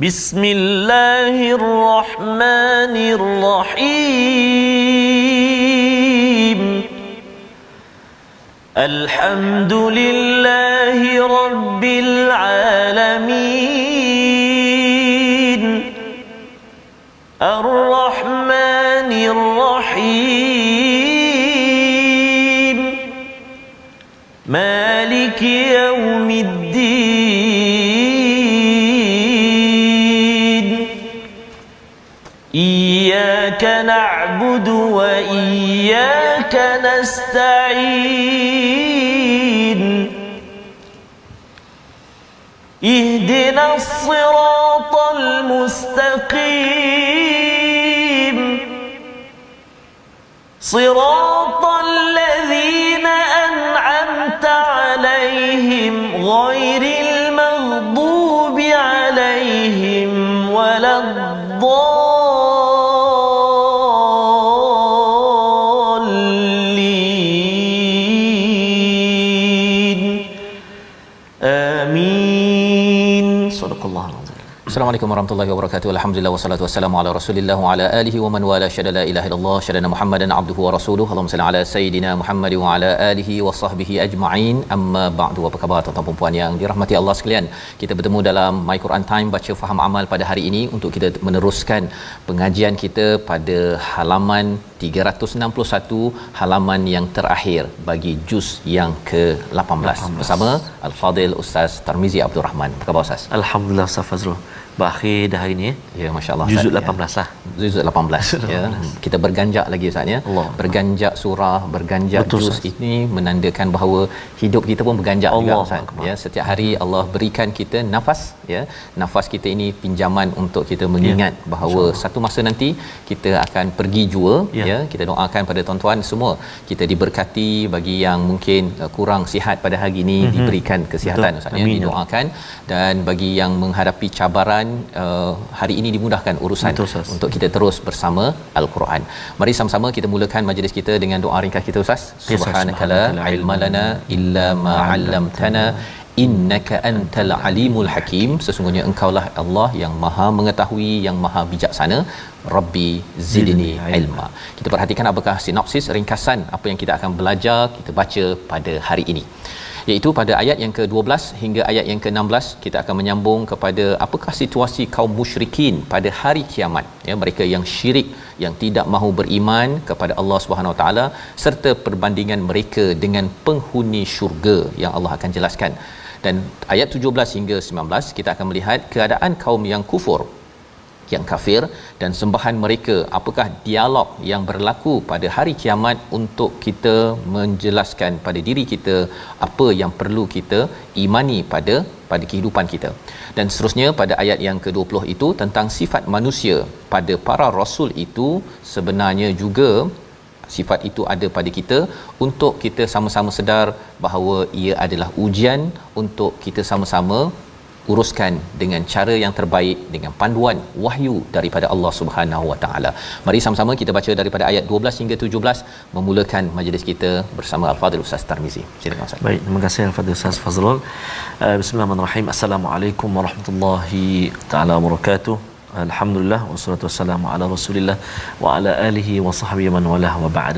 Bismillahirrahmanirrahim. Alhamdulillahi rabbil alamin. Ar-Rahmanir Rahim. Maliki yaumiddin. Iyyaka na'budu wa iyyaka nasta'in. Ihdinas siratal mustaqim. Siratal ladzina an'amta 'alaihim ghairil maghdubi 'alaihim waladdallin. Amin. Sadaqallahu alazim. Assalamualaikum warahmatullahi wabarakatuh. Alhamdulillah wassalatu wassalamu ala Rasulillah wa ala alihi wa man wala syada la ilaha illallah syadana Muhammadan abduhu wa rasuluhu. Allahumma salli ala sayidina Muhammad wa ala alihi wa sahbihi ajma'in. Amma ba'du. Apa khabar tuan-tuan dan puan yang dirahmati Allah sekalian? Kita bertemu dalam My Quran Time baca faham amal pada hari ini untuk kita meneruskan pengajian kita pada halaman 361, halaman yang terakhir bagi juz yang ke-18 bersama Al-Fadil Ustaz Tarmizi Abdul Rahman. Apa khabar Ustaz? Alhamdulillah Ustaz Fazrul. Berakhir dah hari ni. Ya, masya-Allah. Juzuk 18 lah. Juzuk 18 ya. Kita berganjak lagi Ustaz ya. Berganjak surah, berganjak juz ini menandakan bahawa hidup kita pun berganjak juga Ustaz. Ya, setiap hari Allah berikan kita nafas ya. Nafas kita ini pinjaman untuk kita mengingat bahawa satu masa nanti kita akan pergi jua ya. Kita doakan pada tuan-tuan semua kita diberkati, bagi yang mungkin kurang sihat pada hari ini diberikan kesihatan Ustaz ya, didoakan, dan bagi yang menghadapi cabaran hari ini dimudahkan urusan untuk kita terus bersama Al-Quran. Mari sama-sama kita mulakan majlis kita dengan doa ringkas kita Ustaz. Subhanakala ilma lana illa ma 'allamtana innaka antal alimul hakim. Sesungguhnya engkaulah Allah yang maha mengetahui, yang maha bijaksana. Rabbi zidni ilma. Kita perhatikan apakah sinopsis ringkasan apa yang kita akan belajar, kita baca pada hari ini, iaitu pada ayat yang ke-12 hingga ayat yang ke-16 kita akan menyambung kepada apakah situasi kaum musyrikin pada hari kiamat ya, mereka yang syirik, yang tidak mahu beriman kepada Allah Subhanahu Wa Taala, serta perbandingan mereka dengan penghuni syurga yang Allah akan jelaskan. Dan ayat 17 hingga 19 kita akan melihat keadaan kaum yang kufur, yang kafir, dan sembahan mereka. Apakah dialog yang berlaku pada hari kiamat untuk kita menjelaskan pada diri kita apa yang perlu kita imani pada kehidupan kita. Dan seterusnya pada ayat yang ke-20 itu tentang sifat manusia pada para rasul itu, sebenarnya juga sifat itu ada pada kita untuk kita sama-sama sedar bahawa ia adalah ujian untuk kita sama-sama uruskan dengan cara yang terbaik dengan panduan wahyu daripada Allah Subhanahu Wa Taala. Mari sama-sama kita baca daripada ayat 12 hingga 17 memulakan majlis kita bersama Al-Fadhil Ustaz Tarmizi. Silakan Ustaz. Baik, terima kasih Al-Fadhil Ustaz Fazrul. Bismillahirrahmanirrahim. Assalamualaikum warahmatullahi taala wabarakatuh. Alhamdulillah wassalatu wassalamu ala Rasulillah wa ala alihi wa sahbihi man walah wa ba'd.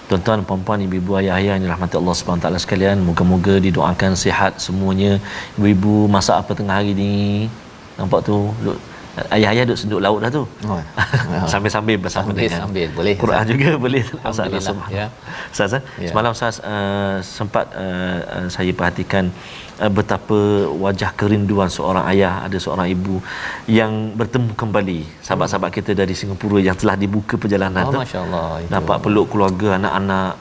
Tuan-tuan, puan-puan, ibu-ibu, ayah-ayah yang dirahmati Allah Subhanahu taala sekalian, moga-moga didoakan sihat semuanya. Ibu-ibu masak apa tengah hari ni? Nampak tu ayah-ayah duduk senduk laut dah tu. Sambil-sambil bersama dengan sambil boleh Quran juga boleh. Alhamdulillah ya. Ustaz, semalam Ustaz sempat saya perhatikan betapa wajah kerinduan seorang ayah, ada seorang ibu yang bertemu kembali sahabat-sahabat kita dari Singapura yang telah dibuka perjalanan tu. Masya-Allah, nampak peluk keluarga, anak-anak,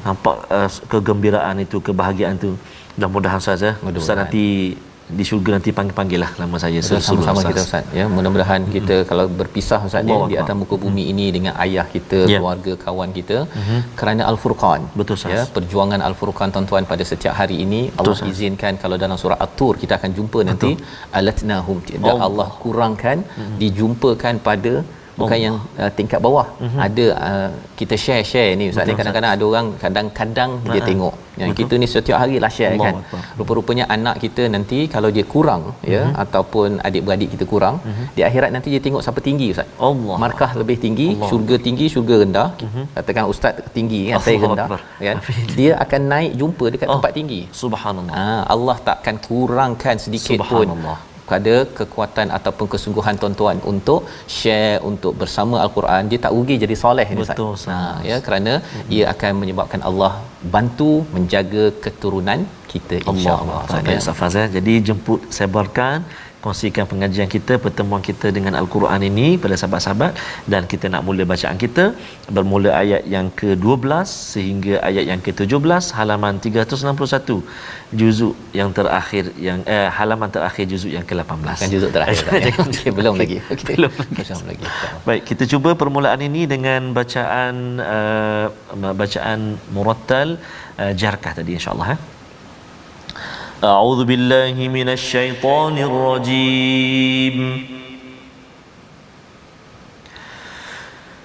nampak kegembiraan itu, kebahagiaan tu. Mudah-mudahan Ustaz Ustaz nanti di syurga nanti panggil lah nama saya sama-sama kita Ustaz ya. Mudah-mudahan kita kalau berpisah Ustaz ya, di atas muka bumi ini dengan ayah kita, keluarga, kawan kita, kerana Al-Furqan. Betul Ustaz ya, perjuangan Al-Furqan tuan-tuan pada setiap hari ini. Allah izinkan kalau dalam surah At-Tur kita akan jumpa nanti alatnahum, tidak Allah kurangkan, dijumpakan pada bukan yang tingkat bawah. Ada kita share ni ustaz ni, kadang-kadang ada orang kadang-kadang dia tengok yang kita ni setiap hari lah share kan. Rupa-rupanya anak kita nanti kalau dia kurang ya, ataupun adik-beradik kita kurang, di akhirat nanti dia tengok siapa tinggi ustaz. Markah lebih tinggi, syurga tinggi, syurga rendah. Katakan ustaz tinggi kan, saya rendah kan. Dia akan naik jumpa dekat tempat tinggi. Subhanallah. Allah takkan kurangkan sedikit pun pada kekuatan ataupun kesungguhan tuan-tuan untuk share, untuk bersama al-Quran. Dia tak rugi jadi soleh ni ustaz. Ya, kerana ia akan menyebabkan Allah bantu menjaga keturunan kita insya-Allah. Baik, jadi jemput, sebarkan, kongsikan pengajian kita, pertemuan kita dengan al-Quran ini pada sahabat-sahabat, dan kita nak mula bacaan kita bermula ayat yang ke-12 sehingga ayat yang ke-17 halaman 361 juzuk yang terakhir yang halaman terakhir juzuk yang ke-18. Kan juzuk terakhir. Okay, belum lagi. Belum lagi. Baik, kita cuba permulaan ini dengan bacaan murattal jarkah tadi insya-Allah. أعوذ بالله من الشيطان الرجيم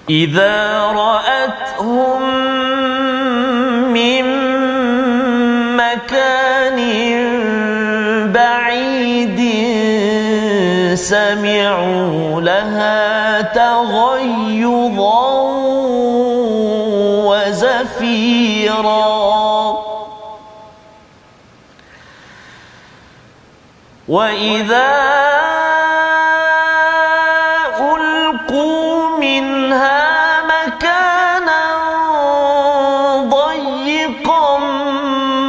إذا رأتهم من مكان بعيد سمعوا لها تغيظا وزفيرا وَإِذَا أُلْقُوا مِنْهَا مَكَانًا ضَيِّقًا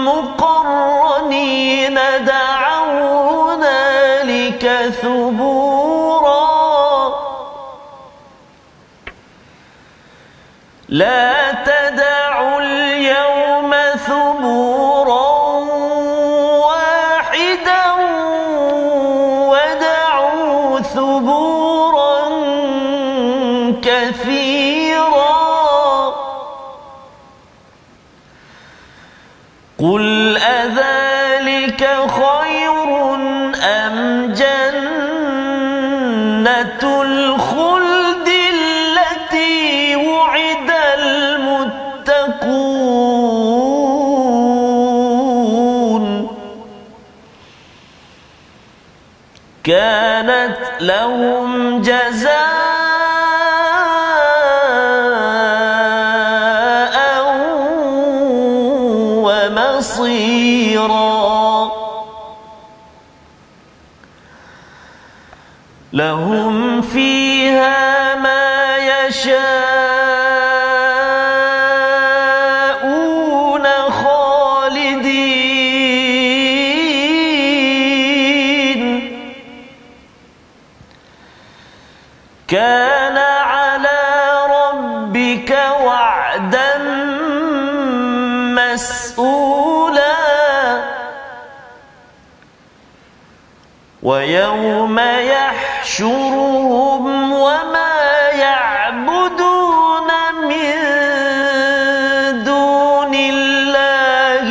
مُقَرَّنِينَ دَعَوْا هُنَالِكَ ثُبُورًا لَا تَدْعُوا الْيَوْمَ ثُبُورًا ثبورا كثيرا قل أذلك خير أم جنة الخلد التي وعد المتقون كانت لهم جزاء ومصيرا لهم فيها ما يشاءون خالدين كان على ربك وعدا مسئولا ويوم يحشرهم وما يعبدون من دون الله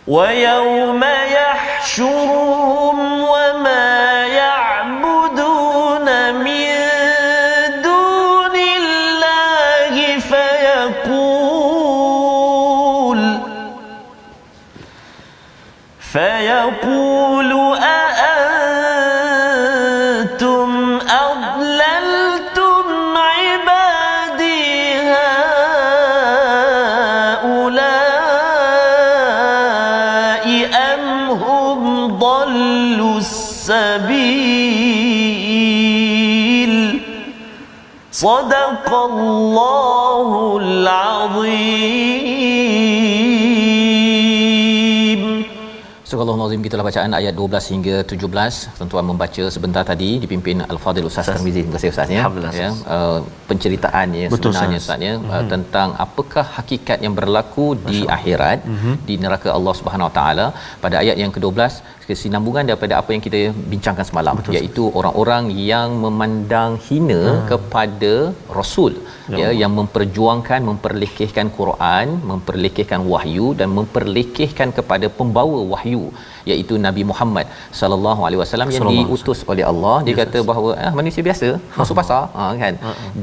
ويوم يحشرهم وما يعبدون من دون الله فيقول أأنتم أضللتم عبادي هؤلاء أم هم ضلوا السبيل صدق الله العظيم. Surah Al-Nazim, gitulah bacaan ayat 12 hingga 17. Tuan-tuan membaca sebentar tadi dipimpin Al-Fadhil Ustaz Tarmizi. Terima kasih Ustaz ya. Penceritaan ya sebenarnya Ustaz ya, tentang apakah hakikat yang berlaku di akhirat, di neraka Allah Subhanahu Wa Taala. Pada ayat yang ke-12 kesinambungan daripada apa yang kita bincangkan semalam. Betul, iaitu orang-orang yang memandang hina kepada rasul, ya, yang memperjuangkan, memperlekehkan Quran, memperlekehkan wahyu dan memperlekehkan kepada pembawa wahyu, iaitu Nabi Muhammad sallallahu alaihi wasallam yang diutus oleh Allah. Dia kata bahawa manusia biasa masuk pasar, kan,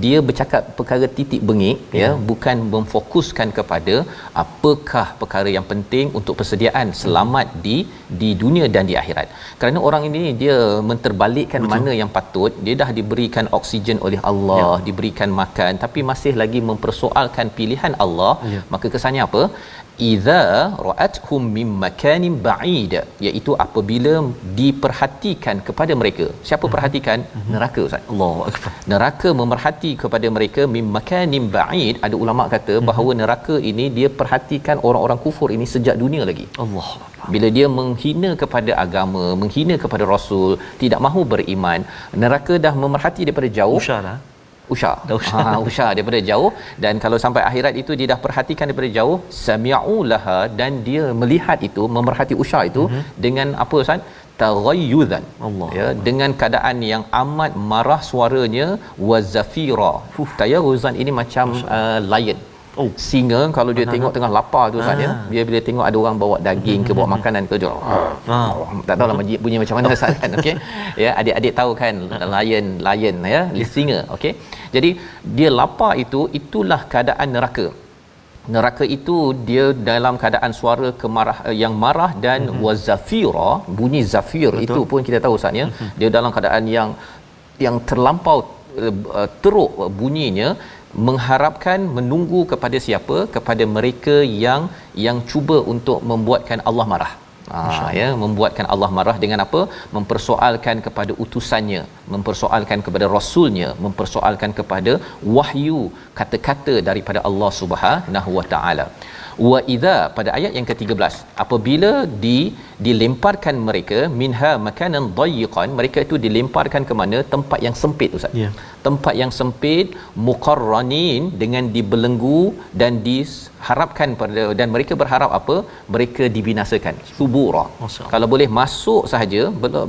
dia bercakap perkara titik bengik, ya, bukan memfokuskan kepada apakah perkara yang penting untuk persediaan selamat di dunia dan di akhirat. Kerana orang ini dia menterbalikkan mana yang patut, dia dah diberikan oksigen oleh Allah, diberikan makan, tapi masih lagi mempersoalkan pilihan Allah. Maka kesannya apa? Idza ra'athum min makanin ba'id, iaitu apabila diperhatikan kepada mereka. Siapa perhatikan? Neraka, Ustaz. Allahu akbar. Neraka memerhati kepada mereka min makanin ba'id. Ada ulama kata bahawa neraka ini dia perhatikan orang-orang kufur ini sejak dunia lagi. Allah. Bila dia menghina kepada agama, menghina kepada rasul, tidak mahu beriman, neraka dah memerhati daripada jauh. Usha daripada jauh. Dan kalau sampai akhirat itu dia dah perhatikan daripada jauh, sami'u laha, dan dia melihat itu, memerhati usha itu dengan apa, Ustaz? Taghayyuzan, ya, dengan keadaan yang amat marah suaranya, wa zafira. Tayaghuzan ini macam lion, singa kalau dia tengok tengah lapar tu, Ustaz, ya, dia bila tengok ada orang bawa daging ke bawa makanan ke, tak tahulah bunyi macam mana, Ustaz, kan. Okey, ya, adik-adik tahu kan lion, ya, singa. Okey, jadi dia lapar itulah keadaan neraka. Neraka itu dia dalam keadaan suara yang marah dan wazafira, bunyi zafir. Betul. Itu pun kita tahu, Ustaz, ya, dia dalam keadaan yang terlampau teruk bunyinya, mengharapkan, menunggu kepada siapa? Kepada mereka yang cuba untuk membuatkan Allah marah. Ya, membuatkan Allah marah dengan apa? Mempersoalkan kepada utusannya, mempersoalkan kepada rasulnya, mempersoalkan kepada wahyu, kata-kata daripada Allah Subhanahu wa taala. Wa idza, pada ayat yang ke-13, apabila dilemparkan mereka minha makanan dayiqan, mereka itu dilemparkan ke mana? Tempat yang sempit, Ustaz. Tempat yang sempit, muqarranin, dengan dibelenggu dan diharapkan dan mereka berharap apa? Mereka dibinasakan. Subura. Kalau boleh masuk sahaja,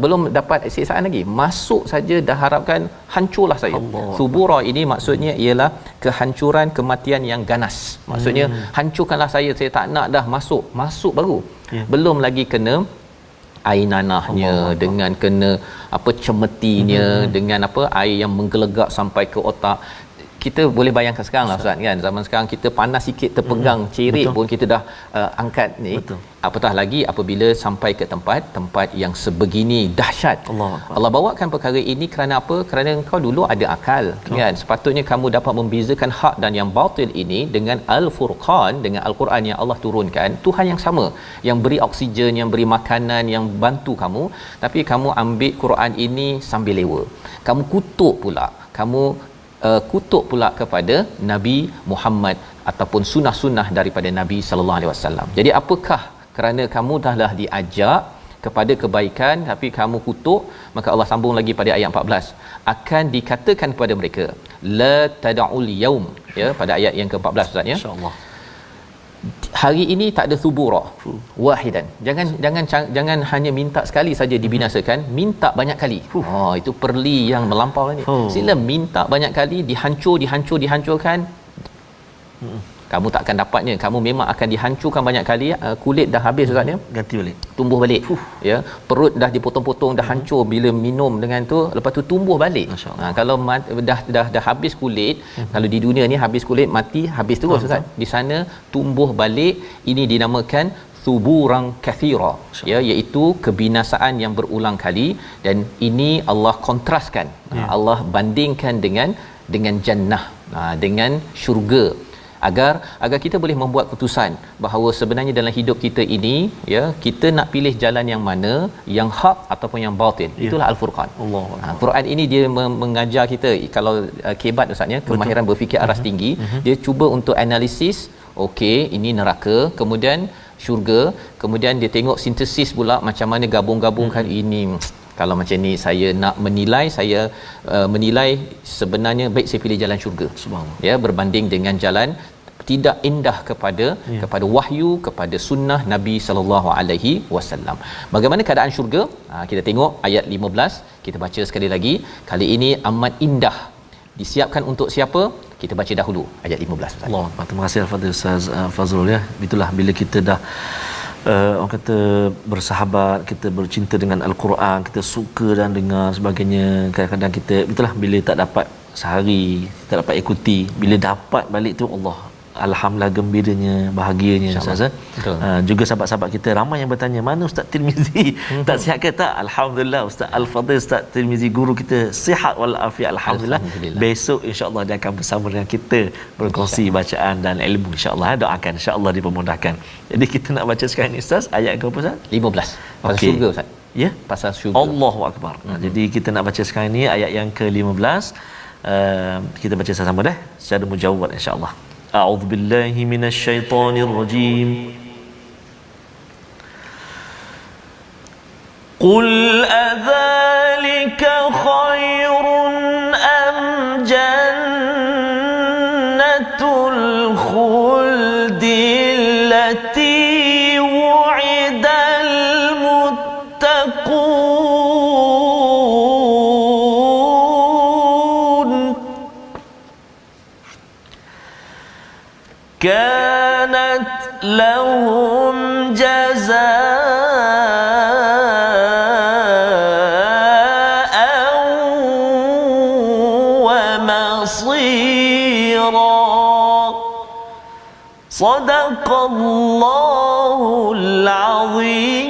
belum dapat siksaan lagi, masuk saja dah harapkan hancurlah saya. Subura ini maksudnya ialah kehancuran, kematian yang ganas. Maksudnya hancurkanlah saya tak nak dah masuk baru. Belum lagi kena air nanahnya, dengan kena apa, cemetinya, dengan apa, air yang menggelegak sampai ke otak. Kita boleh bayangkan sekarang lah, Ustaz, kan, zaman sekarang kita panas sikit terpegang cerit pun kita dah angkat ni. Apatah lagi apabila sampai ke tempat yang sebegini dahsyat. Allah bawakan perkara ini kerana apa? Kerana engkau dulu ada akal, kan. Sepatutnya kamu dapat membezakan hak dan yang batil ini dengan Al-Furqan, dengan Al-Quran yang Allah turunkan. Tuhan yang sama yang beri oksigen, yang beri makanan, yang bantu kamu, tapi kamu ambil Quran ini sambil lewa. Kamu kutuk pula kepada Nabi Muhammad ataupun sunnah-sunnah daripada Nabi sallallahu alaihi wasallam. Jadi apakah kerana kamu dahlah diajak kepada kebaikan tapi kamu kutuk, maka Allah sambung lagi pada ayat 14, akan dikatakan kepada mereka la tad'ul yaum, ya, pada ayat yang ke-14, Ustaz, ya, insyaallah, hari ini tak ada subura wahidan. Jangan hanya minta sekali saja dibinasakan, minta banyak kali. Itu perli yang melampau ni. Sila minta banyak kali, dihancurkan. Kamu tak akan dapatnya. Kamu memang akan dihancurkan banyak kali. Kulit dah habis, Ustaz, ya, ganti balik, tumbuh balik. Ya, perut dah dipotong-potong, dah hancur bila minum dengan tu, lepas tu tumbuh balik. Kalau dah habis kulit, kalau di dunia ni habis kulit, mati, habis terus, Ustaz. Di sana tumbuh balik. Ini dinamakan suburan kathira, ya, iaitu kebinasaan yang berulang kali. Dan ini Allah kontraskan, Allah bandingkan dengan jannah, dengan syurga, agar kita boleh membuat keputusan bahawa sebenarnya dalam hidup kita ini, ya, kita nak pilih jalan yang mana, yang hak ataupun yang batil. Itulah Al-Furqan. Quran ini dia mengajar kita, kalau kebat, Ustaz, ya, kemahiran berfikir aras tinggi. Dia cuba untuk analisis, okey, ini neraka, kemudian syurga, kemudian dia tengok sintesis pula macam mana gabung-gabungkan ini. Kalau macam ni saya nak menilai, sebenarnya baik saya pilih jalan syurga, ya, berbanding dengan jalan tidak indah kepada wahyu, kepada sunnah Nabi sallallahu alaihi wasallam. Bagaimana keadaan syurga? Kita tengok ayat 15, kita baca sekali lagi. Kali ini amat indah. Disiapkan untuk siapa? Kita baca dahulu ayat 15 Ustaz. Allah, terima kasih al-Fadhil Ustaz Fazrul ya. Itulah bila kita dah orang kata bersahabat, kita bercinta dengan al-Quran, kita suka dan dengar sebagainya, kadang-kadang kita itulah bila tak dapat sehari, tak dapat ikuti, bila dapat balik tu Allah, alhamdulillah, gembiranya, bahagianya Ustaz. Juga sahabat-sahabat kita ramai yang bertanya, mana Ustaz Tirmizi? Tak sihat ke tak? Alhamdulillah, Ustaz Al-Fadhil Ustaz Tirmizi guru kita sihat walafiat, alhamdulillah. Besok insya-Allah dia akan bersama dengan kita berkongsi bacaan dan ilmu insya-Allah. Doakan insya-Allah dipermudahkan. Jadi kita nak baca sekarang ni Ustaz, ayat ke apa Ustaz? 15. Pasal syurga Ustaz. Ya, pasal syurga. Allahu akbar. Jadi kita nak baca sekarang ni ayat yang ke-15. Kita baca sama-sama dah secara mujawwad insya-Allah. أعوذ بالله من الشيطان الرجيم قل أذلك خير أم جنة الخلد التي وعد المتقون كانت لهم جزاء ومصيرا صدق الله العظيم.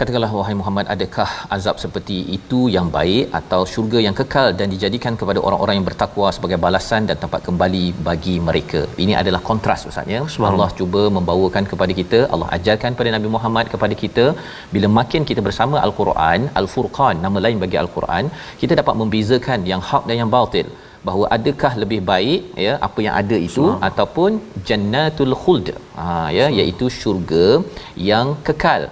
Katakanlah wahai Muhammad, adakah azab seperti itu yang baik atau syurga yang kekal dan dijadikan kepada orang-orang yang bertakwa sebagai balasan dan tempat kembali bagi mereka? Ini adalah kontras Ustaz ya. Allah cuba membawakan kepada kita, Allah ajarkan pada Nabi Muhammad kepada kita, bila makin kita bersama Al-Quran, Al-Furqan nama lain bagi Al-Quran, kita dapat membezakan yang hak dan yang batil, bahawa adakah lebih baik ya apa yang ada itu ataupun jannatul khuld ya, iaitu syurga yang kekal.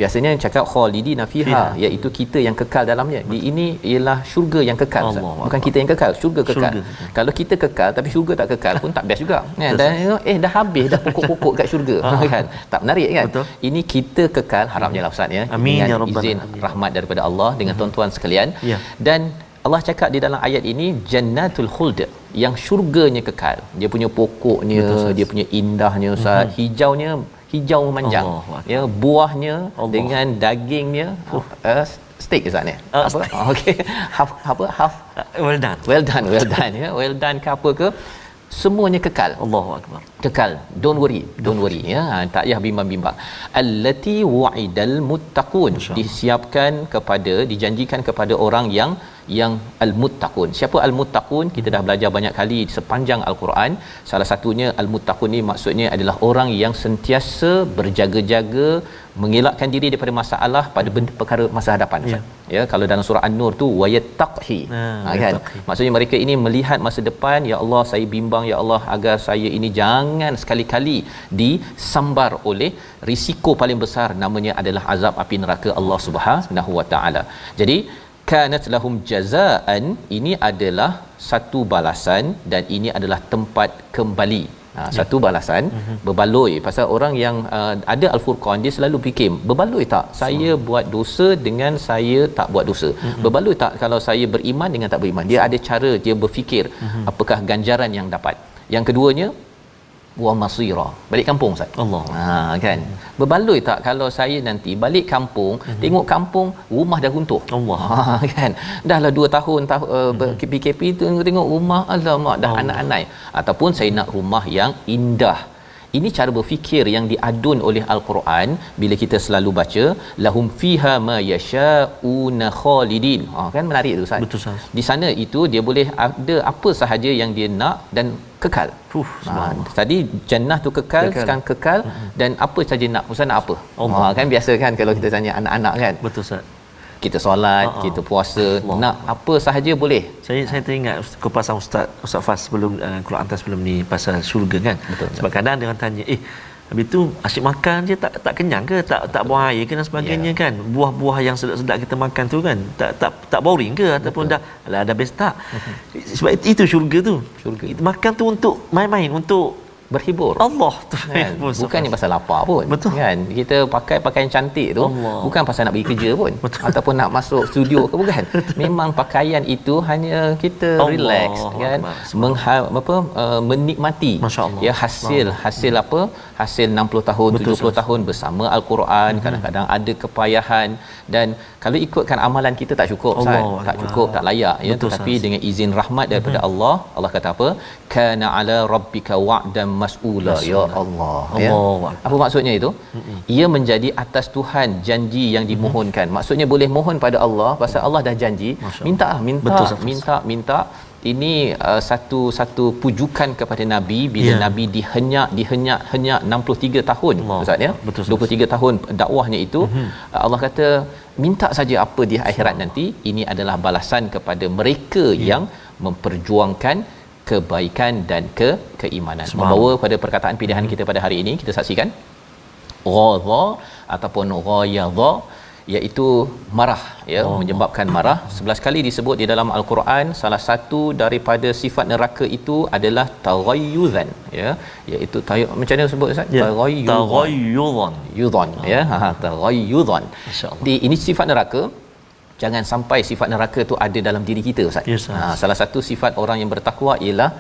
Biasanya cakap khalidina fiha, iaitu kita yang kekal dalamnya. Di ini ialah syurga yang kekal, bukan kita yang kekal, syurga kekal. Kalau kita kekal tapi syurga tak kekal pun tak best juga kan. Dan dah habis dah pokok-pokok kat syurga kan, tak menarik kan. Betul. Ini kita kekal, harapnya lah Ustaz ya, amin dengan ya rabbal izin rahmat daripada Allah dengan tuan-tuan sekalian. Dan Allah cakap di dalam ayat ini jannatul khuld, yang syurganya kekal. Dia punya pokoknya, dia punya indahnya Ustaz, hijaunya, hijau memanjang ya, buahnya dengan dagingnya steak Ustaz ni. Apa? Okey. Half well done ya. Well done ke apa ke? Semuanya kekal. Allahu akbar. Kekal. Don't worry ya. Tak payah bimbang-bimbang. Allati wa'idal muttaqun, disiapkan kepada, dijanjikan kepada orang yang al-muttaqun. Siapa al-muttaqun? Kita dah belajar banyak kali sepanjang al-Quran. Salah satunya al-muttaqun ni maksudnya adalah orang yang sentiasa berjaga-jaga, mengelakkan diri daripada masalah pada perkara masa hadapan. Ya, kalau dalam surah An-Nur tu wayattaqhi. Kan? Maksudnya mereka ini melihat masa depan, ya Allah saya bimbang ya Allah agar saya ini jangan sekali-kali disambar oleh risiko paling besar, namanya adalah azab api neraka Allah Subhanahu Wa Taala. Jadi kanat lahum jazaan, ini adalah satu balasan dan ini adalah tempat kembali. Satu balasan, berbaloi. Pasal orang yang ada Al-Furqan, dia selalu fikir, berbaloi tak saya buat dosa dengan saya tak buat dosa? Berbaloi tak kalau saya beriman dengan tak beriman? Dia ada cara dia berfikir apakah ganjaran yang dapat. Yang keduanya wa masira, balik kampung Ustaz. Allah. Kan. Berbaloi tak kalau saya nanti balik kampung, tengok kampung rumah dah runtuh. Allah. Kan. Dahlah 2 tahun PKP tu tengok rumah alamak dah anak-anak. Ataupun saya nak rumah yang indah. Ini cara berfikir yang diadun oleh Al-Quran bila kita selalu baca lahum fiha ma yasha'una khalidin. Kan menarik tu Ustaz. Betul Ustaz. Di sana itu dia boleh ada apa sahaja yang dia nak dan kekal. Tadi jannah tu kekal. Sekarang kekal dan apa saja nak, Ustaz nak apa? Kan biasa kan kalau kita tanya anak-anak kan. Betul Ustaz. Kita solat, kita puasa, nak apa sahaja boleh. Saya teringat kupasan Ustaz Fas sebelum Quran atas sebelum ni pasal syurga kan. Betul. Sebab kadang dia orang tanya, Habis tu asyik makan je, tak kenyang ke, tak buang air ke dan sebagainya kan. Buah-buah yang sedap-sedap kita makan tu kan, tak boring ke ataupun dah best tak. Sebab itu syurga tu. Kita makan tu untuk main-main, untuk berhibur. Allah tu kan? Bukannya pasal lapar pun. Betul. Kan? Kita pakai pakaian cantik tu Allah. Bukan pasal nak pergi kerja pun. Betul. Ataupun nak masuk studio ke, bukan. Memang pakaian itu hanya kita relax kan, menikmati ya hasil apa? Hasil 60 tahun, betul, 70 tahun bersama Al-Quran. Kadang-kadang ada kepayahan, dan kalau ikutkan amalan kita tak cukup, tak cukup, tak layak ya. Tetapi dengan izin rahmat daripada Allah kata apa? Kana ala rabbika wa'dan mas'ula. Ya Allah. Ya. Apa maksudnya itu? Ia menjadi atas Tuhan janji yang dimohonkan. Maksudnya boleh mohon pada Allah pasal Allah dah janji. Minta. Ini satu pujukan kepada Nabi bila Nabi dihenyak 63 tahun Ustaz ya. 23 tahun dakwahnya itu. Allah kata minta saja apa di akhirat nanti. Ini adalah balasan kepada mereka yang memperjuangkan kebaikan dan keimanan. Membawa pada perkataan pilihan kita pada hari ini, kita saksikan ghadha ataupun ghayadha, iaitu marah ya, menyebabkan marah. 11 kali disebut di dalam Al-Quran. Salah satu daripada sifat neraka itu adalah taghayyuzan ya, iaitu macam mana sebut Ustaz? Taghayyuzan ya, taghayyuzan. Ini sifat neraka. Jangan sampai sifat neraka tu ada dalam diri kita Ustaz. Salah satu sifat orang yang bertakwa ialah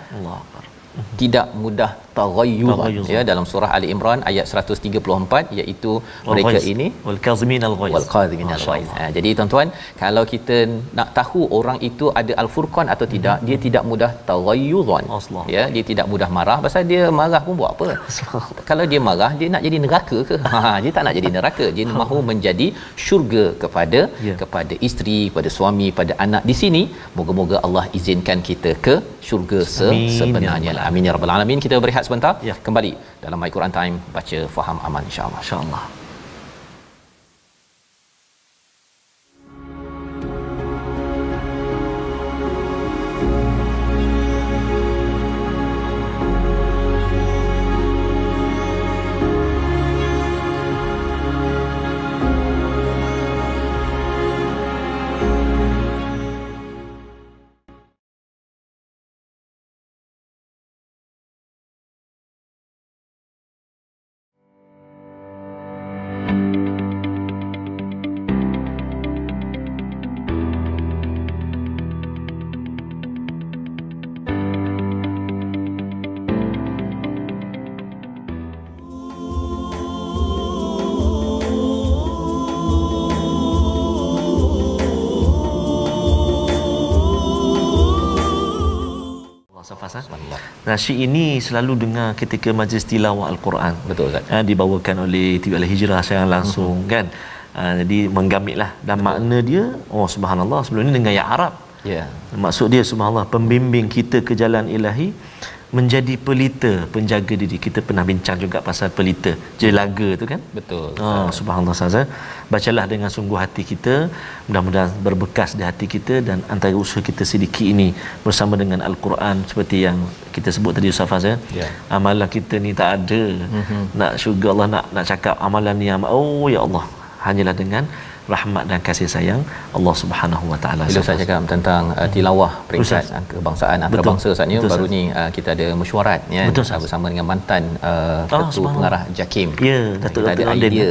tidak mudah taghayyuzan ya, dalam surah Ali Imran ayat 134, iaitu mereka ini wal kazimin al ghaiz. Jadi tuan-tuan, kalau kita nak tahu orang itu ada al-furqan atau tidak, dia tidak mudah taghayyuzan ya, dia tidak mudah marah. Pasal dia marah pun buat apa? Kalau dia marah, dia nak jadi neraka ke? Dia tak nak jadi neraka, dia mahu menjadi syurga kepada isteri, kepada suami, pada anak. Di sini moga-moga Allah izinkan kita ke syurga sebenarnya. Amin ya rabbal alamin. Kita berehat sebentar, kembali dalam My Quran Time, baca faham aman insya-Allah. Nasyid ini selalu dengar ketika majlis tilawah Al-Quran. Betul Ustaz. Dibawakan oleh TV Al-Hijrah secara langsung kan. Jadi menggamitlah, dan makna dia subhanallah, sebelum ni dengar yang Arab. Maksud dia subhanallah, pembimbing kita ke jalan ilahi, menjadi pelita, penjaga diri. Kita pernah bincang juga pasal pelita, jelaga tu kan. Betul. Subhanallah saza. Bacalah dengan sungguh hati kita, mudah-mudahan berbekas di hati kita, dan antara usaha kita sedikit ini bersama dengan Al-Quran, seperti yang kita sebut tadi Ustaz Faz ya. Amalan kita ni tak ada. Nak syurga Allah, nak cakap amalan ni ya Allah, hanyalah dengan rahmat dan kasih sayang Allah Subhanahu Wa Taala. Bila saya cakap tentang tilawah peringkat kebangsaan antarabangsa saatnya, baru ni kita ada mesyuarat ya, bersama dengan mantan ketua pengarah JAKIM. Kita ada idea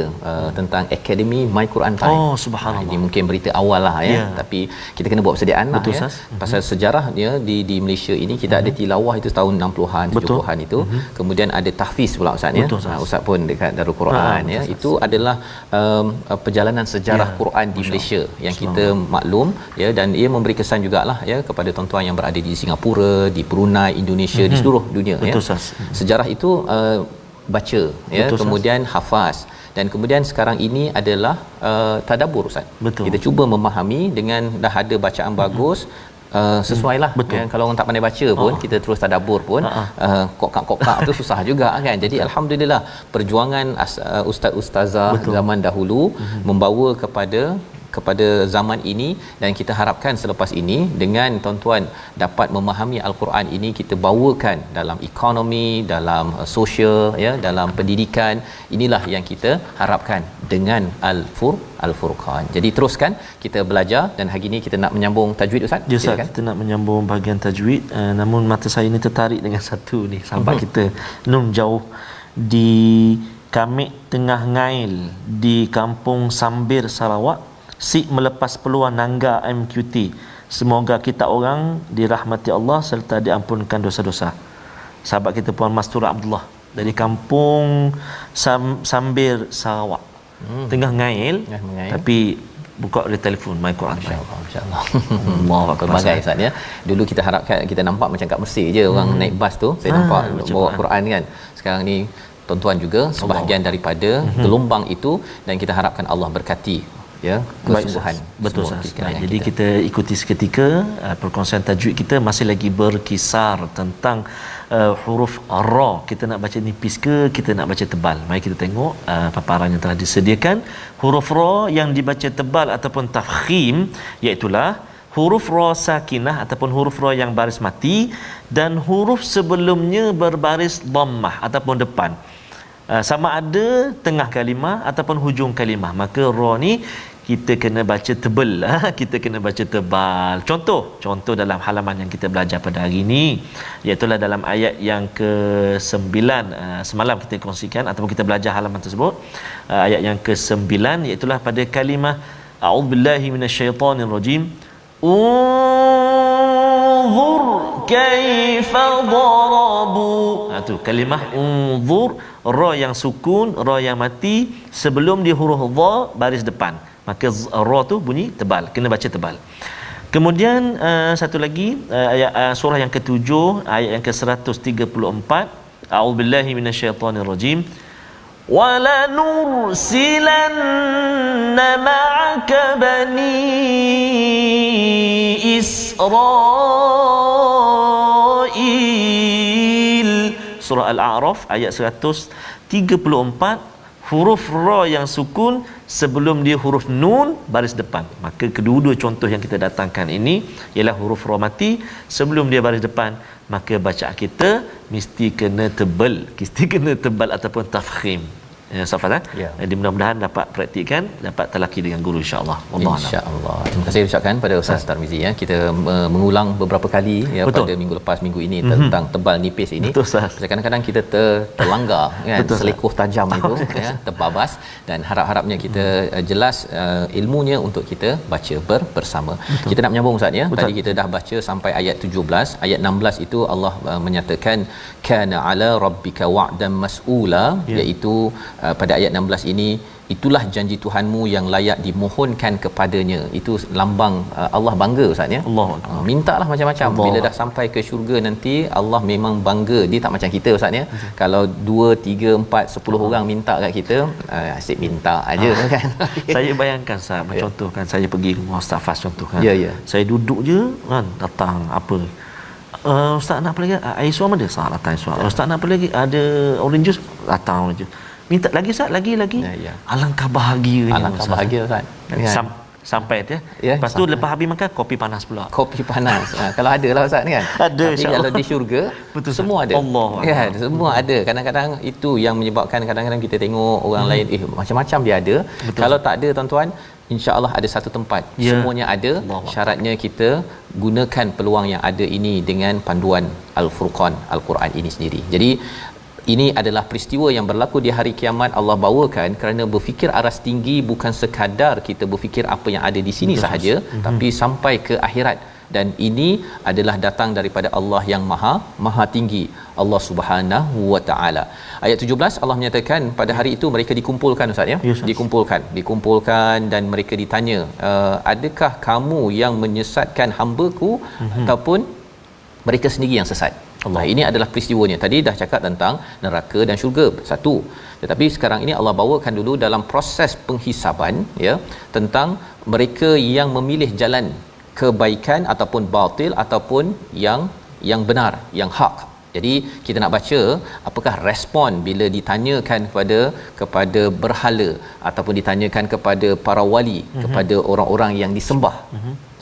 tentang Akademi My Quran Time. Subhanallah. Ini mungkin berita awal lah ya, tapi kita kena buat persediaan lah ya. Pasal sejarahnya di Malaysia ini kita ada tilawah itu tahun 60-an 70-an itu. Kemudian ada tahfiz pula Ustaz ya. Ustaz pun dekat Darul Quran ya. Itu adalah perjalanan sejarah Quran di Malaysia yang kita maklum ya, dan ia memberi kesan jugalah ya kepada tuan-tuan yang berada di Singapura, di Brunei, Indonesia, di seluruh dunia ya. Sejarah itu baca ya, kemudian hafaz, dan kemudian sekarang ini adalah tadabbur Ustaz. Kita cuba memahami dengan dah ada bacaan bagus. Sesuailah ya, kalau orang tak pandai baca pun kita terus tadabbur pun kokak-kokak tu susah juga kan. Jadi alhamdulillah perjuangan ustaz-ustazah zaman dahulu membawa kepada kepada zaman ini, dan kita harapkan selepas ini dengan tuan-tuan dapat memahami al-Quran ini, kita bawakan dalam ekonomi, dalam sosial, ya, dalam pendidikan. Inilah yang kita harapkan dengan Al-Furqan. Jadi teruskan kita belajar, dan hari ini kita nak menyambung tajwid, Ustaz. Ya, Ustaz, kita nak menyambung bahagian tajwid. Namun mata saya ni tertarik dengan satu ni, sahabat kita Nun Jauh di Kamik Tengah Ngail di Kampung Sambir, Sarawak. Sik melepas peluang Nangga MQT. Semoga kita orang dirahmati Allah serta diampunkan dosa-dosa. Sahabat kita Puan Mastura Abdullah dari Kampung Sambir, Sarawak. Tengah ngail, tapi buka dia telefon my Quran. Masya-Allah. Allah pelbagai, Ustaz, ya. Dulu kita harapkan, kita nampak macam kat Mesir je orang naik bas tu. Saya nampak bawa Quran kan. Sekarang ni tuan-tuan juga sebahagian daripada gelombang itu, dan kita harapkan Allah berkati, ya, kesungguhan. Betul, jadi kita ikuti seketika perkongsian tajwid kita. Masih lagi berkisar tentang huruf ra. Kita nak baca nipis ke kita nak baca tebal? Mari kita tengok paparan yang telah disediakan. Huruf ra yang dibaca tebal ataupun tafkhim, iaitu huruf ra sakinah ataupun huruf ra yang baris mati, dan huruf sebelumnya berbaris dhammah ataupun depan. Sama ada tengah kalimah ataupun hujung kalimah, maka ra ni kita kena baca tebal, kita kena baca tebal. Contoh dalam halaman yang kita belajar pada hari ini, iaitu dalam ayat yang ke-9. Semalam kita kongsikan ataupun kita belajar halaman tersebut, ayat yang ke-9, iaitu pada kalimah a'udzubillahi minasyaitonirrajim. Unzur kaifa darabu. Tu kalimah unzur, ra yang sukun, ra yang mati, sebelum dia huruf dha baris depan, maka ra tu bunyi tebal, kena baca tebal. Kemudian satu lagi ayat surah yang ke-7 ayat yang ke-134, a'udzubillahi minasyaitonirrajim. Wala nursilanna ma'aka bani Israil. Surah Al-A'raf ayat 134, huruf ra yang sukun, sebelum dia huruf nun baris depan. Maka kedua-dua contoh yang kita datangkan ini ialah huruf ra mati, sebelum dia baris depan, maka bacaan kita mesti kena tebal ataupun tafkhim. Safat, ya. Jadi mudah-mudahan dapat praktikkan, dapat telaki dengan guru, insya-Allah. Insya-Allah. Terima kasih ucapkan pada Ustaz Tarmizi, ya. Kita mengulang beberapa kali, ya, pada minggu lepas, minggu ini tentang tebal nipis ini. Kadang-kadang kita terlanggar, kan, selekoh tajam itu, ya, terbabas, dan harap-harapnya kita jelas ilmunya untuk kita baca bersama. Kita nak menyambung, Ustaz, ya. Tadi kita dah baca sampai ayat 17. Ayat 16 itu Allah menyatakan kana ala rabbika wa'dan mas'ula, iaitu pada ayat 16 ini, itulah janji Tuhanmu yang layak dimohonkan kepadanya. Itu lambang Allah bangga, Ustaz, ya. Mintalah macam-macam. Bila dah sampai ke syurga nanti, Allah memang bangga. Dia tak macam kita, Ustaz, ya. Kalau 2, 3, 4, 10 orang minta kat kita, asyik minta aja, kan. Saya bayangkan, Ustaz, contoh kan, saya pergi rumah Ustaz Fas, contoh kan. Saya duduk je kan, datang apa, Ustaz nak apa lagi? Air suam ada? Ustaz datang air suam. Ustaz nak apa lagi? Ada orange juice? Datang orange juice. Minta lagi, Ustaz, lagi. Alangkah bahagianya. Alangkah bahagia, Ustaz. Sampai tu, ya. Lepas tu lepas habis makan, kopi panas pula. Kopi panas. Kalau ada lah, Ustaz, kan. Ada, tapi kalau di syurga, betul, semua ada. Allah. Ya, semua ada. Kadang-kadang itu yang menyebabkan kadang-kadang kita tengok orang lain, macam-macam dia ada. Betul. Kalau tak ada, tuan-tuan, insya-Allah ada satu tempat. Semuanya ada. Syaratnya kita gunakan peluang yang ada ini dengan panduan Al-Furqan, Al-Quran ini sendiri. Jadi ini adalah peristiwa yang berlaku di hari kiamat. Allah bawakan kerana berfikir aras tinggi, bukan sekadar kita berfikir apa yang ada di sini sahaja, tapi sampai ke akhirat. Dan ini adalah datang daripada Allah yang maha tinggi, Allah Subhanahu wa taala. Ayat 17 Allah menyatakan pada hari itu mereka dikumpulkan, Ustaz, ya. Dikumpulkan dan mereka ditanya, adakah kamu yang menyesatkan hamba-Ku ataupun mereka sendiri yang sesat? Allah, ini adalah peristiwanya. Tadi dah cakap tentang neraka dan syurga, satu. Tetapi sekarang ini Allah bawakan dulu dalam proses penghisaban, ya, tentang mereka yang memilih jalan kebaikan ataupun batil ataupun yang benar, yang hak, Jadi kita nak baca apakah respon bila ditanyakan kepada berhala ataupun ditanyakan kepada para wali, kepada orang-orang yang disembah,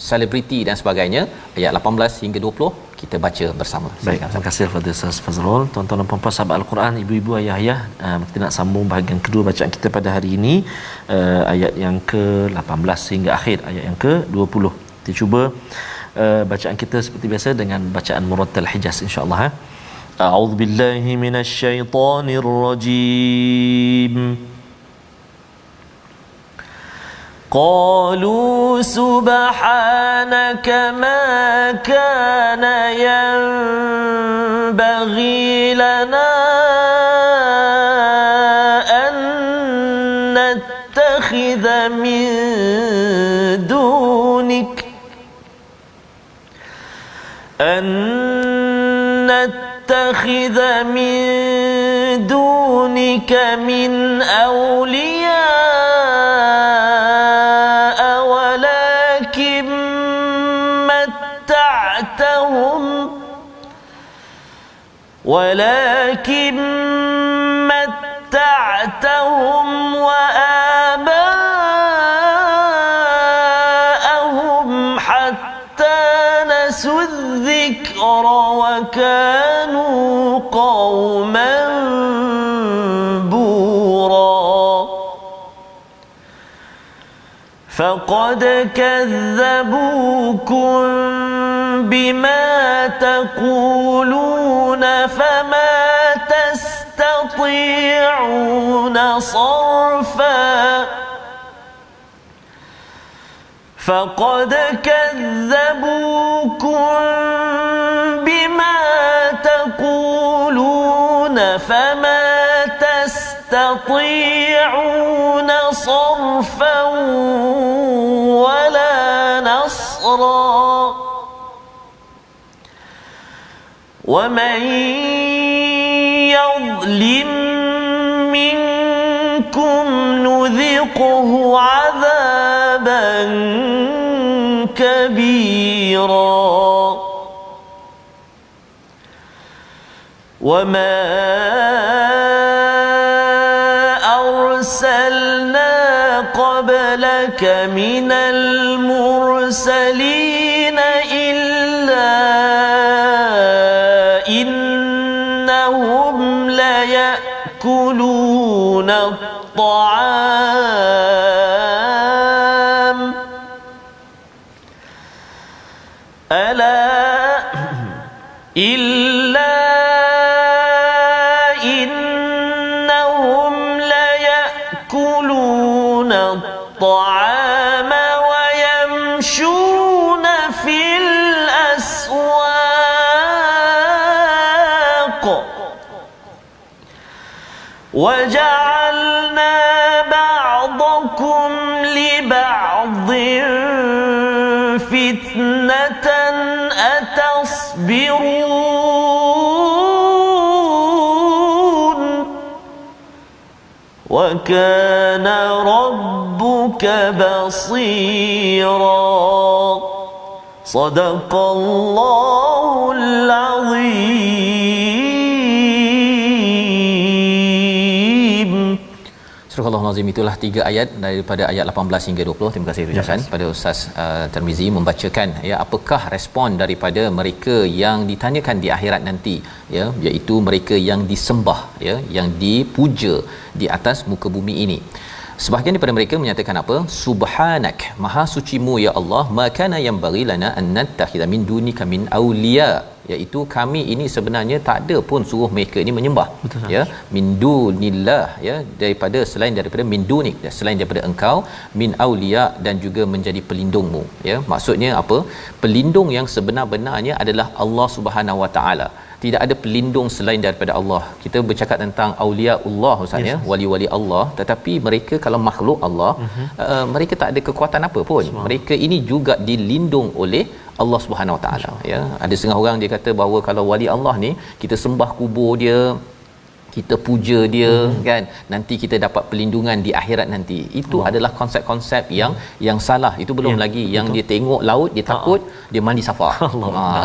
selebriti dan sebagainya. Ayat 18 hingga 20 kita baca bersama. Baik, terima kasih kepada Ustaz Fazrul. Tuan-tuan dan puan-puan sahabat Al-Quran, ibu-ibu, ayah-ayah, kita nak sambung bahagian kedua bacaan kita pada hari ini, ayat yang ke-18 hingga akhir ayat yang ke-20. Kita cuba bacaan kita seperti biasa dengan bacaan Murattal Hijaz insya-Allah. A'udzu billahi minasyaitonir rajim. قالوا سبحانك ما كان ينبغي لنا أن نتخذ من دونك من أولياء ولكن متعتهم وآباءهم حتى نسوا الذكر وكانوا قوما بورا فقد كذبوكم بما تقولون فما تستطيعون صرفا فقد كذبوكم بما تقولون فما تستطيعون صرفا ولا نصرا ومن يظلم منكم نذقه عذابا كبيرا وما أرسلنا قبلك من المرسلين إلا إنهم ليأكلون الطعام ألا إلا إنهم ليأكلون الطعام ويمشون في الأسواق وجعلنا بعضكم لبعض فتنة أتصبرون وكان ربك بصيرا صدق الله العظيم. Surah Al-Nazim, itulah 3 ayat daripada ayat 18 hingga 20. Terima kasih ucapkan pada Ustaz Tirmizi membacakan ya apakah respon daripada mereka yang ditanyakan di akhirat nanti, ya, iaitu mereka yang disembah, ya, yang dipuja di atas muka bumi ini. Sebahagian daripada mereka menyatakan apa? Subhanak, maha sucimu ya Allah, makana yang bagi lana an nattakhidha min dunika min awliya, iaitu kami ini sebenarnya tak ada pun suruh mereka ini menyembah. Betul, ya, min dunillah, ya, daripada selain daripada min dunik, selain daripada engkau, min awliya, dan juga menjadi pelindungmu, ya. Maksudnya apa? Pelindung yang sebenar-benarnya adalah Allah Subhanahu Wa Taala. Tidak ada pelindung selain daripada Allah. Kita bercakap tentang auliaullah Ustaz, ya, wali-wali Allah, tetapi mereka kalau makhluk Allah, mereka tak ada kekuatan apa pun. Mereka ini juga dilindung oleh Allah Subhanahu Wa Taala, ya. Ada setengah orang dia kata bahawa kalau wali Allah ni kita sembah kubur dia, kita puja dia, kan, nanti kita dapat perlindungan di akhirat nanti. Itu adalah konsep-konsep yang salah. Itu belum lagi yang dia tengok laut dia takut, dia mandi Safar.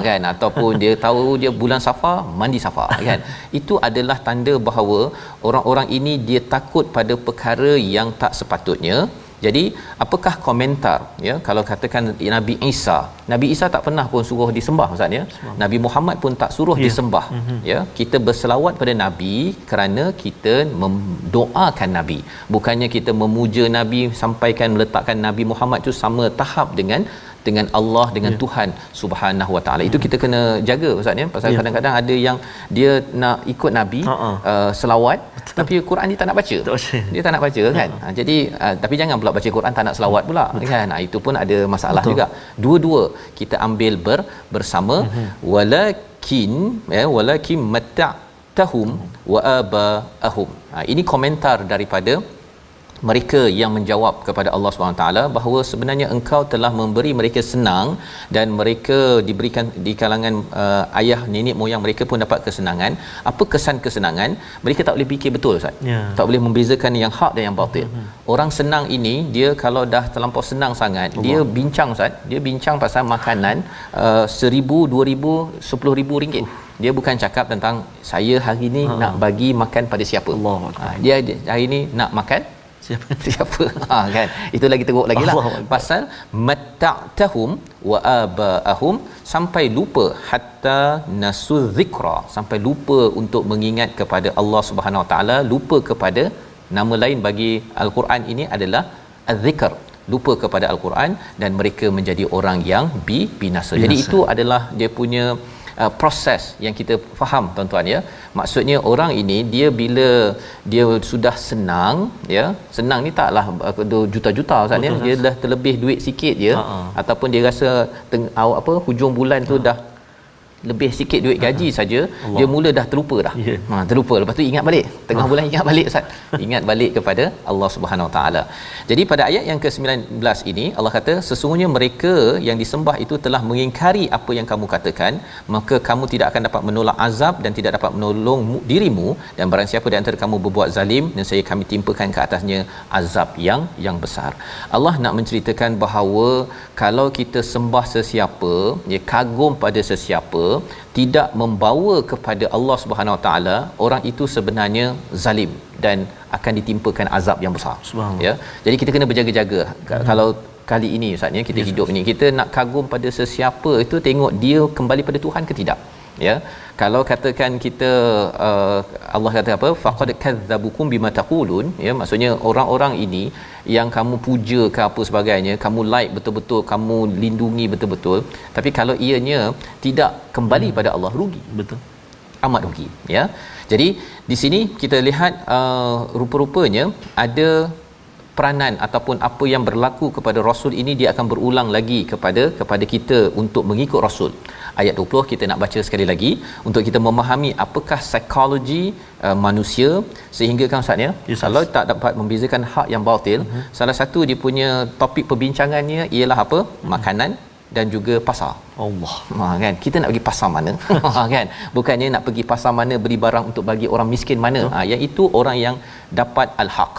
Kan, ataupun dia tahu dia bulan Safar, mandi Safar, kan. Itu adalah tanda bahawa orang-orang ini dia takut pada perkara yang tak sepatutnya. Jadi apakah komentar, ya, kalau katakan Nabi Isa tak pernah pun suruh disembah, Ustaz, ya. Nabi Muhammad pun tak suruh disembah. Ya, kita berselawat pada Nabi kerana kita mendoakan Nabi, bukannya kita memuja Nabi sampaikan meletakkan Nabi Muhammad tu sama tahap dengan Allah, dengan Tuhan Subhanahu Wa Taala. Itu kita kena jaga, Ustaz, ya. Pasal kadang-kadang ada yang dia nak ikut Nabi, selawat, tapi Quran dia tak nak baca. Dia tak nak baca, kan. Jadi tapi jangan pula baca Quran tak nak selawat pula, kan. Itu pun ada masalah juga. Dua-dua kita ambil bersama. Walakin matta'tahum wa abaahum. Ini komentar daripada mereka yang menjawab kepada Allah SWT bahawa sebenarnya engkau telah memberi mereka senang, dan mereka diberikan di kalangan ayah nenek moyang mereka pun dapat kesenangan. Apa kesan kesenangan? Mereka tak boleh fikir betul, Ustaz. Tak boleh membezakan yang hak dan yang batil. Orang senang ini, dia kalau dah terlampau senang sangat, dia bincang, Ustaz, dia bincang pasal makanan 1,000, 2,000, 10,000 ringgit. Dia bukan cakap tentang saya hari ni nak bagi makan pada siapa. Dia hari ni nak makan siapa, kan. Itu lagi teruk lagi lah. Pasal matta'tahum wa abaahum, sampai lupa, hatta nasu dzikra, sampai lupa untuk mengingat kepada Allah Subhanahu Wa Taala. Lupa kepada nama lain bagi Al-Quran ini adalah az-zikr, lupa kepada Al-Quran, dan mereka menjadi orang yang binasa. Jadi itu adalah dia punya proses yang kita faham, tuan-tuan, ya. Maksudnya orang ini, dia bila dia sudah senang, ya, senang ni taklah juta-juta, Ustaz, ya. Dia dah terlebih duit sikit je, ataupun dia rasa hujung bulan tu dah lebih sikit duit gaji saja, dia mula dah terlupa dah. Terlupa, lepas tu ingat balik tengah bulan, ingat balik, Ustaz, ingat balik kepada Allah Subhanahu Wa Taala. Jadi pada ayat yang ke-19 ini Allah kata, sesungguhnya mereka yang disembah itu telah mengingkari apa yang kamu katakan, maka kamu tidak akan dapat menolak azab dan tidak dapat menolong dirimu, dan barang siapa di antara kamu berbuat zalim, dan saya kami timpakan ke atasnya azab yang besar. Allah nak menceritakan bahawa kalau kita sembah sesiapa, dia kagum pada sesiapa, tidak membawa kepada Allah Subhanahu Wa Taala, orang itu sebenarnya zalim dan akan ditimpakan azab yang besar. Ya. Jadi kita kena berjaga-jaga. Kalau kali ini, Ustaz, ya, kita hidup ni, kita nak kagum pada sesiapa itu, tengok dia kembali pada Tuhan ke tidak. Ya, kalau katakan kita Allah kata apa, faqad kadzabukum bima taqulun, ya, maksudnya orang-orang ini yang kamu puja ke apa sebagainya, kamu like betul-betul, kamu lindungi betul-betul, tapi kalau ianya tidak kembali pada Allah, rugi, betul, amat rugi, ya. Jadi di sini kita lihat rupa-rupanya ada peranan ataupun apa yang berlaku kepada Rasul ini, dia akan berulang lagi kepada kita untuk mengikut Rasul. Ayat 20 kita nak baca sekali lagi untuk kita memahami apakah psikologi manusia, sehingga kan, Ustaz, ya, kalau tak dapat membezakan hak yang batil, salah satu dia punya topik perbincangannya ialah apa? Makanan dan juga pasar. Allah. Kan, kita nak pergi pasar mana? Kan, bukannya nak pergi pasar mana beli barang untuk bagi orang miskin mana. Yang itu orang yang dapat al-haq.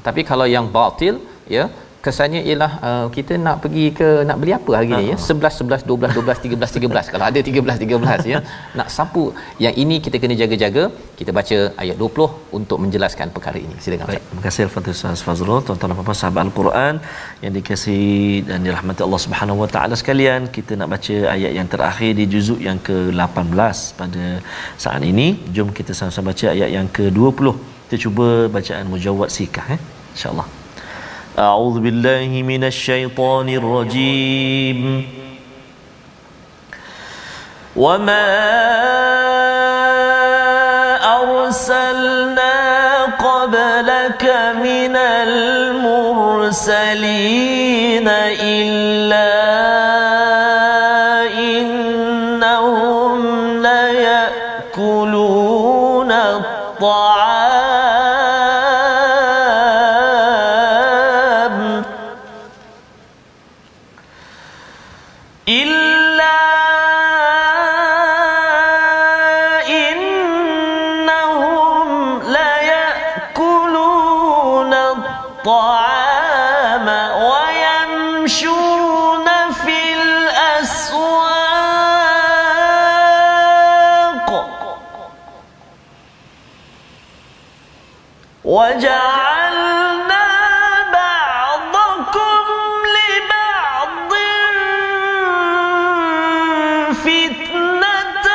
Tapi kalau yang batil, ya, kesannya ialah kita nak pergi nak beli apa hari ni, ya, 11 11 12 12 13 13, kalau ada 13 13, ya, nak sapu. Yang ini kita kena jaga-jaga. Kita baca ayat 20 untuk menjelaskan perkara ini. Silakan. Baik, terima kasih Al-Fatihah Ustaz Fazrul. Tuan-tuan dan puan-puan sahabat Al-Quran yang dikasihi dan dirahmati Allah Subhanahu Wa Taala sekalian, kita nak baca ayat yang terakhir di juzuk yang ke-18 pada saat ini. Jom kita sama-sama baca ayat yang ke-20. Kita cuba bacaan mujawwad sikah, insya-Allah. أعوذ بالله من الشيطان الرجيم وما أرسلنا قبلك من المرسلين إلا إنهم ليأكلون الطعام إنهم وجعلنا بعضكم لبعض فتنة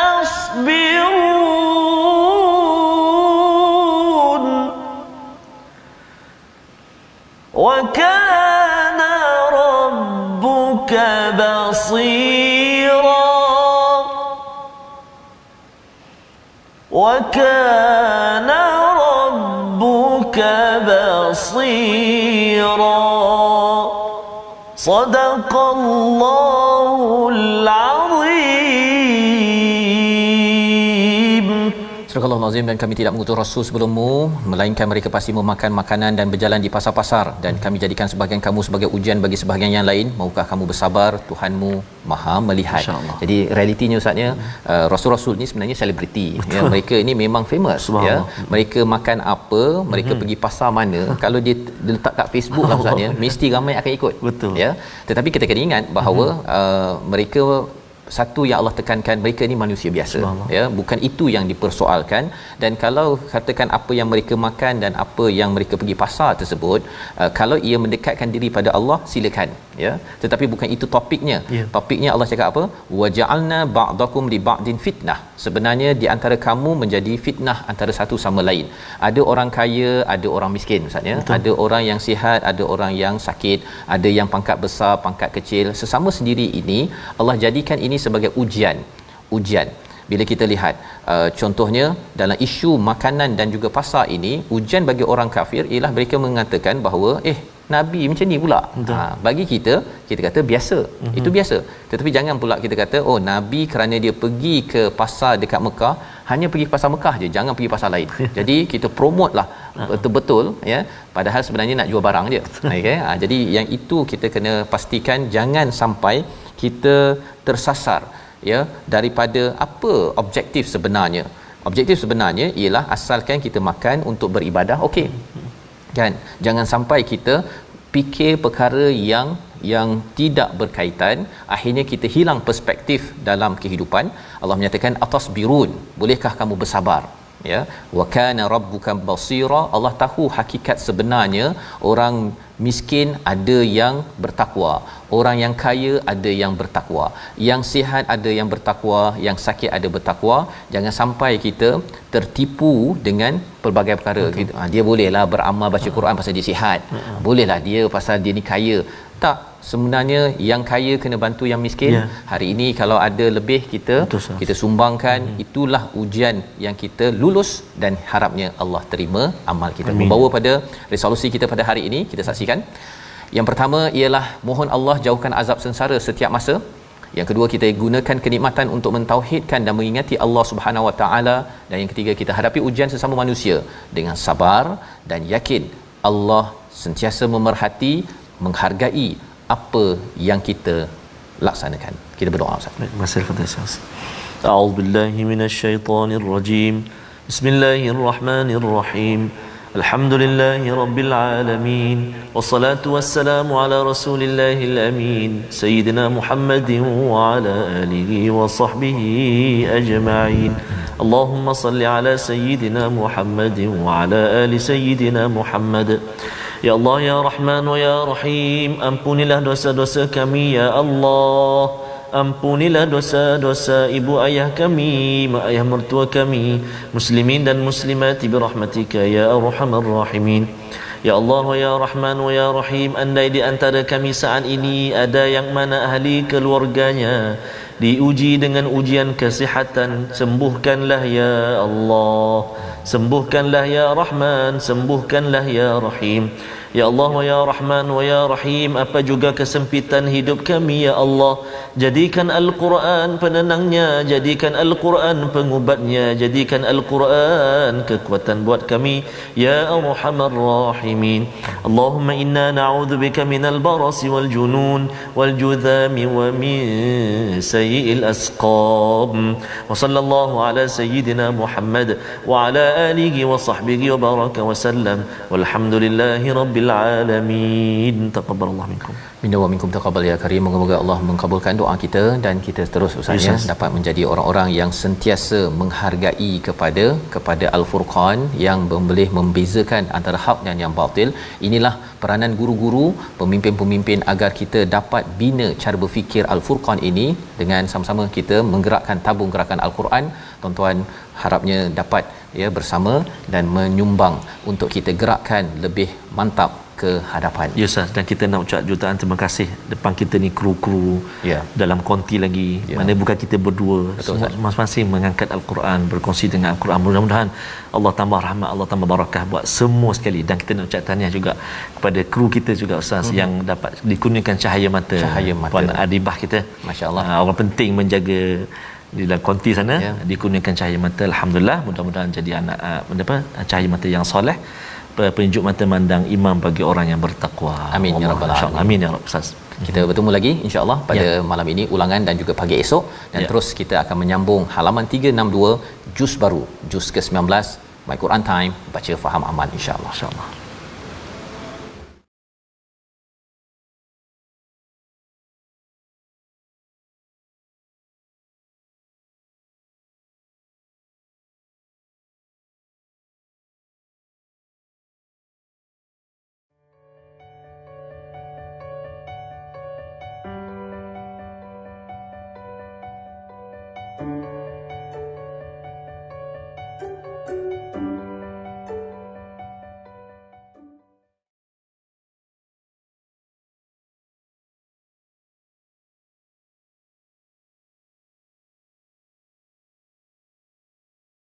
أتصبرون وكان ربك بصيرا وكان ربك بصيرا صدق الله العظيم. Surah Al-Azim. Dan kami tidak mengutus Rasul sebelummu melainkan mereka pasti memakan makanan dan berjalan di pasar-pasar, dan kami jadikan sebahagian kamu sebagai ujian bagi sebahagian yang lain. Maukah kamu bersabar? Tuhanmu Maha melihat. Jadi realitinya Ustaznya, Rasul-Rasul ni sebenarnya selebriti ya. Mereka ini memang famous ya. Mereka makan apa, mereka pergi pasar mana, kalau dia letak kat Facebook lah Ustaznya, mesti ramai akan ikut. Betul. Ya. Tetapi kita kena ingat bahawa mereka, satu yang Allah tekankan, mereka ni manusia biasa ya, bukan itu yang dipersoalkan. Dan kalau katakan apa yang mereka makan dan apa yang mereka pergi pasar tersebut, kalau ia mendekatkan diri pada Allah, silakan ya, tetapi bukan itu topiknya. Topiknya Allah cakap apa? Waja'alna ba'dakum li ba'din fitnah. Sebenarnya di antara kamu menjadi fitnah antara satu sama lain. Ada orang kaya, ada orang miskin Ustaz ya. Ada orang yang sihat, ada orang yang sakit, ada yang pangkat besar, pangkat kecil. Sesama sendiri ini Allah jadikan ini sebagai ujian. Bila kita lihat contohnya dalam isu makanan dan juga pasar ini, ujian bagi orang kafir ialah mereka mengatakan bahawa Nabi macam ni pula. Bagi kita kata biasa. Itu biasa. Tetapi jangan pula kita kata Nabi kerana dia pergi ke pasar dekat Mekah, hanya pergi ke pasar Mekah je, jangan pergi pasar lain. Jadi kita promote lah betul-betul ya, padahal sebenarnya nak jual barang je. Okay? Jadi yang itu kita kena pastikan jangan sampai kita tersasar ya daripada apa objektif sebenarnya. Objektif sebenarnya ialah asalkan kita makan untuk beribadah, okey. Kan? Jangan sampai kita fikir perkara yang tidak berkaitan, akhirnya kita hilang perspektif dalam kehidupan. Allah menyatakan atasbirun, bolehkah kamu bersabar ya, wa kana rabbuka basira. Allah tahu hakikat sebenarnya orang miskin ada yang bertakwa, orang yang kaya ada yang bertakwa, yang sihat ada yang bertakwa, yang sakit ada bertakwa. Jangan sampai kita tertipu dengan pelbagai perkara. Dia bolehlah beramal baca Quran pasal dia sihat, bolehlah dia pasal dia ni kaya. Tak, sebenarnya yang kaya kena bantu yang miskin. Hari ini kalau ada lebih kita sumbangkan. Itulah ujian yang kita lulus dan harapnya Allah terima amal kita. Membawa pada resolusi kita pada hari ini, kita saksikan. Yang pertama ialah mohon Allah jauhkan azab sengsara setiap masa. Yang kedua, kita gunakan kenikmatan untuk mentauhidkan dan mengingati Allah Subhanahu Wa Taala. Dan yang ketiga, kita hadapi ujian sesama manusia dengan sabar dan yakin Allah sentiasa memerhati, menghargai apa yang kita laksanakan. Kita berdoa Ustaz. Baik, masih Ustaz. A'udzubillahi minasyaitonirrajim. Bismillahirrahmanirrahim. Alhamdulillahi rabbil alamin. Wassalatu wassalamu ala rasulillahil amin. Sayyidina Muhammadin wa ala alihi wa sahbihi ajma'in. Allahumma salli ala sayyidina Muhammadin wa ala ali sayyidina Muhammad. Ya Allah, Ya Rahman wa Ya Rahim, ampunilah dosa-dosa kami Ya Allah. Ampunilah dosa-dosa ibu ayah kami, mak ayah mertua kami, muslimin dan muslimat birahmatika Ya Arhamar Rahimin. Ya Allah wa Ya Rahman wa Ya Rahim, andai di antara kami saat ini ada yang mana ahli keluarganya diuji dengan ujian kesihatan, sembuhkanlah Ya Allah. Sembuhkanlah Ya Rahman, sembuhkanlah Ya Rahim. Ya Allah wa Ya Rahman wa Ya Rahim, apa juga kesempitan hidup kami Ya Allah, jadikan Al-Quran penenangnya, jadikan Al-Quran pengubatnya, jadikan Al-Quran kekuatan buat kami Ya Arhamar Rahimin. Allahumma inna na'udzubika minal barasi wal junun wal judhami wa min sayyi'il asqam. Wa sallallahu ala sayyidina Muhammad wa ala alihi wa sahbihi wa baraka wa sallam. Walhamdulillahi rabbil rabbil alamin. Taqabbalallahu minkum. Minna wa minkum taqabbal ya karim. Moga-moga Allah mengabulkan doa kita dan kita terus Ustaz ya dapat menjadi orang-orang yang sentiasa menghargai kepada Al-Furqan yang boleh membezakan antara hak dan yang batil. Inilah peranan guru-guru, pemimpin-pemimpin agar kita dapat bina cara berfikir Al-Furqan ini dengan sama-sama kita menggerakkan tabung gerakan Al-Quran. Tuan-tuan harapnya dapat ya bersama dan menyumbang untuk kita gerakkan lebih mantap ke hadapan. Ya Ustaz, dan kita nak ucap jutaan terima kasih depan kita ni kru-kru dalam konti lagi. Mana bukan kita berdua. Betul, semua masing-masing mengangkat Al-Quran, berkongsi dengan Al-Quran. Mudah-mudahan Allah tambah rahmat, Allah tambah barakah buat semua sekali. Dan kita nak ucap tahniah juga kepada kru kita juga Ustaz yang dapat dikurniakan cahaya mata. Puan Adibah kita, masya-Allah. Orang penting menjaga di dalam konti sana dikurniakan cahaya mata. Alhamdulillah, mudah-mudahan jadi anak cahaya mata yang soleh, penunjuk mata mandang imam bagi orang yang bertakwa. Amin ya rabbal alamin. Amin ya rabb. Ustaz, kita bertemu lagi insya-Allah pada malam ini ulangan dan juga pagi esok dan terus kita akan menyambung halaman 362 juz baru, juz ke-19 My Quran Time, baca faham aman insya-Allah.